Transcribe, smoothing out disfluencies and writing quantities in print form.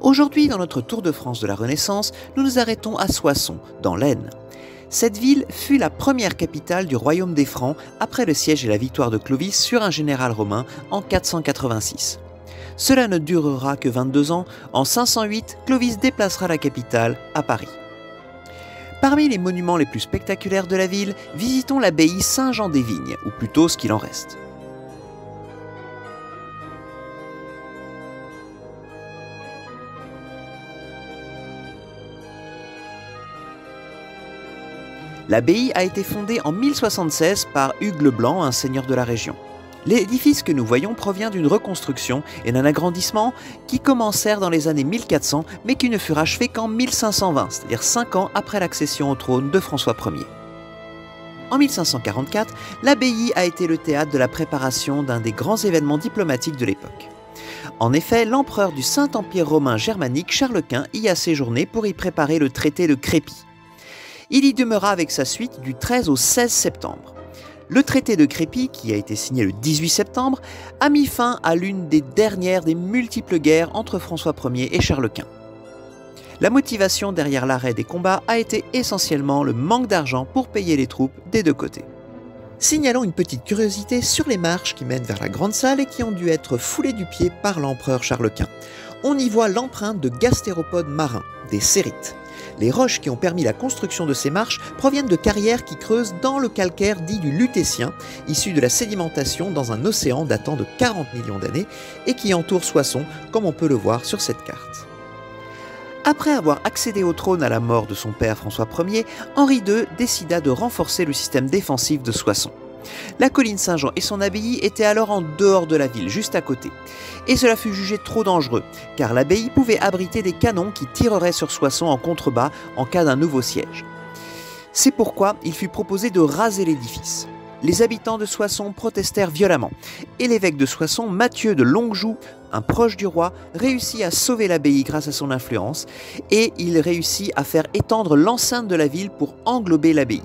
Aujourd'hui, dans notre tour de France de la Renaissance, nous nous arrêtons à Soissons, dans l'Aisne. Cette ville fut la première capitale du royaume des Francs après le siège et la victoire de Clovis sur un général romain en 486. Cela ne durera que 22 ans. En 508, Clovis déplacera la capitale à Paris. Parmi les monuments les plus spectaculaires de la ville, visitons l'abbaye Saint-Jean-des-Vignes, ou plutôt ce qu'il en reste. L'abbaye a été fondée en 1076 par Hugues le Blanc, un seigneur de la région. L'édifice que nous voyons provient d'une reconstruction et d'un agrandissement qui commencèrent dans les années 1400 mais qui ne furent achevés qu'en 1520, c'est-à-dire 5 ans après l'accession au trône de François Ier. En 1544, l'abbaye a été le théâtre de la préparation d'un des grands événements diplomatiques de l'époque. En effet, l'empereur du Saint-Empire romain germanique Charles Quint y a séjourné pour y préparer le traité de Crépy. Il y demeura avec sa suite du 13 au 16 septembre. Le traité de Crépy, qui a été signé le 18 septembre, a mis fin à l'une des dernières des multiples guerres entre François Ier et Charles Quint. La motivation derrière l'arrêt des combats a été essentiellement le manque d'argent pour payer les troupes des deux côtés. Signalons une petite curiosité sur les marches qui mènent vers la grande salle et qui ont dû être foulées du pied par l'empereur Charles Quint. On y voit l'empreinte de gastéropodes marins, des cérites. Les roches qui ont permis la construction de ces marches proviennent de carrières qui creusent dans le calcaire dit du Lutétien, issu de la sédimentation dans un océan datant de 40 millions d'années et qui entoure Soissons, comme on peut le voir sur cette carte. Après avoir accédé au trône à la mort de son père François Ier, Henri II décida de renforcer le système défensif de Soissons. La colline Saint-Jean et son abbaye étaient alors en dehors de la ville, juste à côté. Et cela fut jugé trop dangereux, car l'abbaye pouvait abriter des canons qui tireraient sur Soissons en contrebas en cas d'un nouveau siège. C'est pourquoi il fut proposé de raser l'édifice. Les habitants de Soissons protestèrent violemment, et l'évêque de Soissons, Mathieu de Longuejoue, un proche du roi, réussit à sauver l'abbaye grâce à son influence, et il réussit à faire étendre l'enceinte de la ville pour englober l'abbaye.